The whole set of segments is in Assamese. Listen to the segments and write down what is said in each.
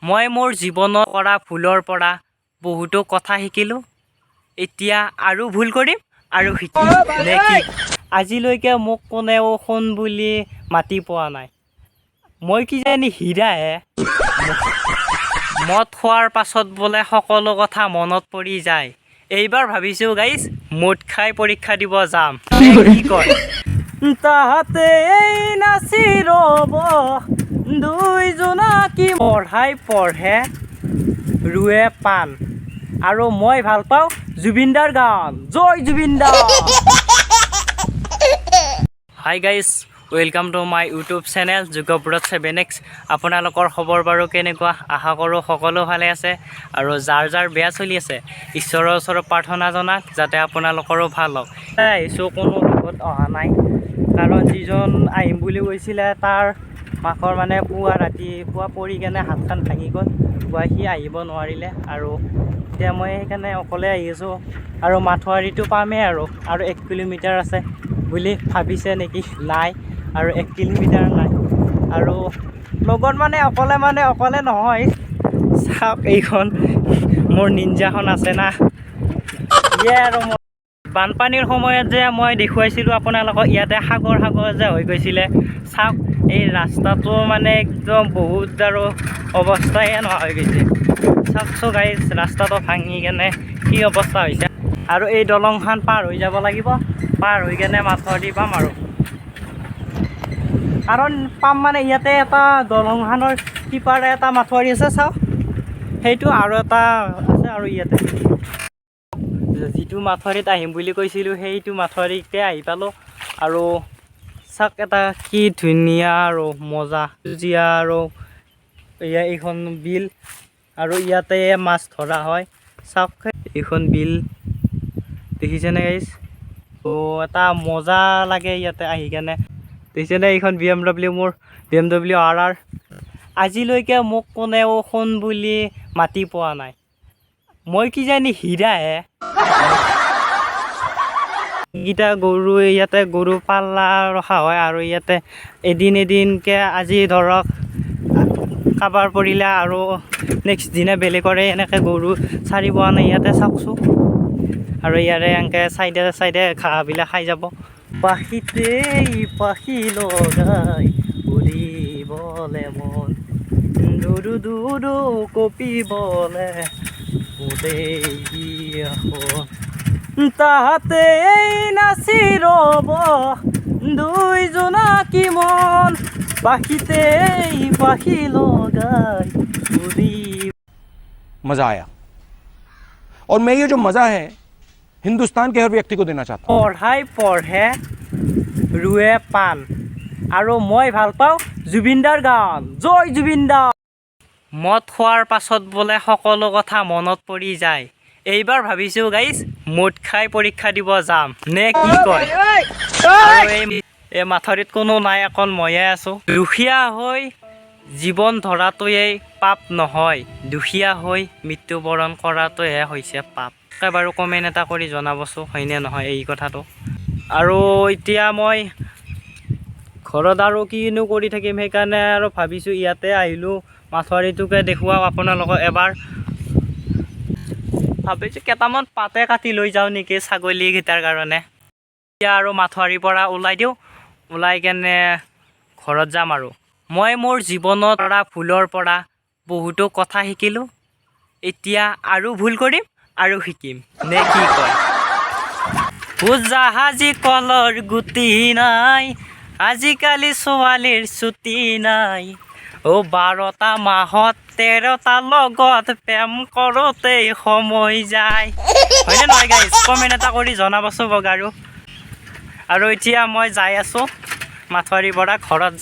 মই মোৰ জীৱনত কৰা ভুলৰ পৰা বহুতো কথা শিকিলোঁ। এতিয়া আৰু ভুল কৰিম আৰু শিকিম নে কি? আজিলৈকে মোক কোনেও সোণ বুলি মাতি পোৱা নাই। মই কিজানি হীৰাহে। মদ খোৱাৰ পাছত বোলে সকলো কথা মনত পৰি যায়। এইবাৰ ভাবিছোঁ গাইজ মদ খাই পৰীক্ষা দিব যাম। কি কয়? তাহাতে নাচি ৰ'ব দুই জোনাকী পঢ়ে ৰুৱে পাণ আৰু মই ভাল পাওঁ জুবিনদাৰ গান। জয় জুবিনদা। Hi guys, welcome to my YouTube channel Jugabrata 7x। আপোনালোকৰ খবৰ বাৰু কেনেকুৱা? আশা কৰোঁ সকলো ভালে আছে আৰু যাৰ যাৰ বেয়া চলি আছে ঈশ্বৰৰ ওচৰত প্ৰাৰ্থনা জনাক যাতে আপোনালোকৰো ভাল হওক। আহিছোঁ, কোনো বিপদ অহা নাই, কাৰণ যিজন আহিম বুলি কৈছিলে তাৰ মাকৰ মানে ৰাতিপুৱা পৰি কেনে হাতখন ভাঙি গ'ল। সি আহিব নোৱাৰিলে আৰু এতিয়া মই সেইকাৰণে অকলে আহি আছোঁ। আৰু মাথোৱাৰীটো পামেই আৰু 1 কিলোমিটাৰ আছে বুলি ভাবিছে নেকি? নাই, আৰু 1 কিলোমিটাৰ নাই। আৰু লগত মানে অকলে নহয়, চাওক এইখন মোৰ নিঞ্জাখন আছে না। আৰু বানপানীৰ সময়ত যে মই দেখুৱাইছিলোঁ আপোনালোকক, ইয়াতে সাগৰ যে হৈ গৈছিলে। চাওক এই ৰাস্তাটো মানে একদম বহুত আৰু অৱস্থাই নোহোৱা হৈ গৈছে। চাওকচোন গাইজ, ৰাস্তাটো ভাঙি কেনে কি অৱস্থা হৈছে। আৰু এই দলংখন পাৰ হৈ যাব লাগিব, পাৰ হৈ কেনে মাথোৱাৰী পাম আৰু। কাৰণ পাম মানে ইয়াতে এটা দলংখনৰ সিপাৰে এটা মাথোৱাৰী আছে, চাওক সেইটো, আৰু এটা আছে আৰু ইয়াতে যিটো মাথোৱাৰীত আহিম বুলি কৈছিলোঁ সেইটো মাথোৱাৰীতে আহি পালোঁ। আৰু চাওক এটা কি ধুনীয়া আৰু মজা সেউজীয়া আৰু এইখন বিল, আৰু ইয়াতে মাছ ধৰা হয়। চাওক এইখন বিল দেখিছেনে গাইজ? এটা মজা লাগে ইয়াতে আহি কেনে। দেখিছেনে এইখন মোৰ BMW RR। আজিলৈকে মোক কোনেও সোণ বুলি মাতি পোৱা নাই। মই কিজানি হীৰাহে। এইকেইটা গৰু, ইয়াতে গৰু পাল্লা ৰখা হয় আৰু ইয়াতে এদিনকৈ আজি ধৰক কাবাৰ পৰিলে আৰু নেক্সট দিনা বেলেগৰে এনেকৈ গৰু চাৰি পোৱা নাই ইয়াতে। চাওকচোন, আৰু ইয়াৰে এনেকৈ চাইডে ঘাঁহবিলাক খাই যাব। পাখিতে পাখি লগাই উৰিবলে মন, দুৰু কপিবলে তাহাতে নাচি ৰ'ব দুই জোনাকী মন, পাখিতে পাখি লগাই উৰি। मजा आया, और मैं ये जो मजा है हिंदुस्तान के हर व्यक्ति को देना चाहता हूँ। পঢ়ে ৰুৱে পাণ আৰু মই ভাল পাওঁ জুবিনদাৰ গান। জয় জুবিনদা। মদ খোৱাৰ পাছত বোলে সকলো কথা মনত পৰি যায়। এইবাৰ ভাবিছোঁ গাইজ মদ খাই পৰীক্ষা দিব যাম নে কি কয়? এই মাথোৱাৰীত কোনো নাই, অকল ময়ে আছোঁ। দুখীয়া হৈ জীৱন ধৰাটোৱেই পাপ নহয়, দুখীয়া হৈ মৃত্যুবৰণ কৰাটোহে হৈছে পাপ। বাৰু কমেণ্ট এটা কৰি জনাবচোন হয়নে নহয় এই কথাটো। আৰু এতিয়া মই ঘৰত আৰু কিনো কৰি থাকিম, সেইকাৰণে আৰু ভাবিছোঁ ইয়াতে আহিলোঁ, মাথোৱাৰীটোকে দেখুৱাওঁ আপোনালোকক এবাৰ। ভাবিছোঁ কেইটামান পাতে কাটি লৈ যাওঁ নেকি ছাগলীকেইটাৰ কাৰণে। এতিয়া আৰু মাথোৱাৰীৰ পৰা ওলাই দিওঁ, ওলাই কেনে ঘৰত যাম আৰু। মই মোৰ জীৱনত কৰা ভুলৰ পৰা বহুতো কথা শিকিলোঁ। এতিয়া আৰু ভুল কৰিম আৰু শিকিম নে কি কয়? জাহাজী কলৰ গুটি নাই, আজিকালি ছোৱালীৰ ছুটি নাই। 12টা মাহত 13টা লগত প্ৰেম কৰোঁতেই সময় যায়। হয়নে নহয় গাইজ? কমেণ্ট এটা কৰি জনাবচোন বগাৰু। আৰু এতিয়া মই যাই আছোঁ মাথোৱাৰীৰ পৰা ঘৰত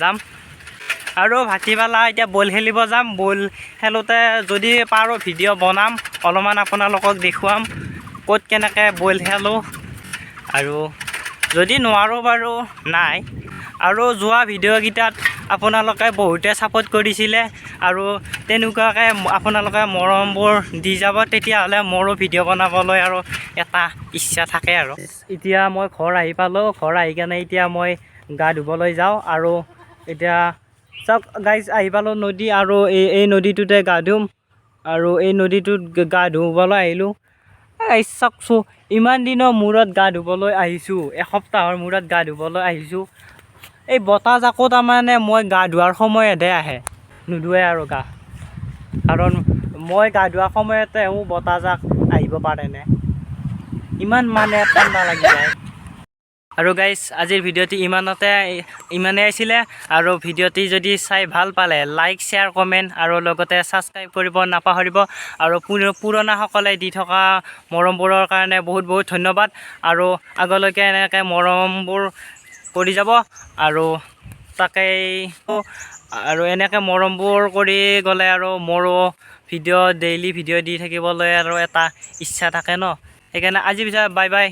যাম। আৰু ভাটিবেলা এতিয়া বল খেলিব যাম। বল খেলোঁতে যদি পাৰোঁ ভিডিঅ' বনাম, অলপমান আপোনালোকক দেখুৱাম ক'ত কেনেকৈ বল খেলোঁ। আৰু যদি নোৱাৰোঁ বাৰু নাই। আৰু যোৱা ভিডিঅ'কেইটাত আপোনালোকে বহুতে ছাপোৰ্ট কৰিছিলে, আৰু তেনেকুৱাকৈ আপোনালোকে মৰমবোৰ দি যাব, তেতিয়াহ'লে মোৰো ভিডিঅ' বনাবলৈ আৰু এটা ইচ্ছা থাকে আৰু। এতিয়া মই ঘৰ আহি পালোঁ, ঘৰ আহি কেনে এতিয়া মই গা ধুবলৈ যাওঁ। আৰু এতিয়া চাওক গাইজ আহি পালোঁ নদী আৰু এই নদীটোতে গা ধুম আৰু এই নদীটোত গা ধুবলৈ আহিলোঁ। চাওকচোন ইমান দিনৰ মূৰত গা ধুবলৈ আহিছোঁ, এসপ্তাহৰ মূৰত গা ধুবলৈ আহিছোঁ। এই বতাহজাকো তাৰমানে মই গা ধোৱাৰ সময়তহে আহে, নুধুৱে আৰু গা, কাৰণ মই গা ধোৱাৰ সময়তেও বতাহজাক আহিব পাৰেনে, ইমান মানে ঠাণ্ডা লাগি যায়। আৰু গাইজ আজিৰ ভিডিঅ'টি ইমানেই আছিলে। আৰু ভিডিঅ'টি যদি চাই ভাল পালে লাইক শ্বেয়াৰ কমেণ্ট আৰু লগতে ছাবস্ক্ৰাইব কৰিব নাপাহৰিব। আৰু পুৰণাসকলে দি থকা মৰমবোৰৰ কাৰণে বহুত বহুত ধন্যবাদ। আৰু আগলৈকে এনেকৈ মৰমবোৰ কৰি যাব আৰু তাকেই আৰু এনেকৈ মৰমবোৰ কৰি গ'লে আৰু মোৰো ডেইলি ভিডিঅ' দি থাকিবলৈ আৰু এটা ইচ্ছা থাকে ন। সেইকাৰণে আজি পিছত বাই বাই।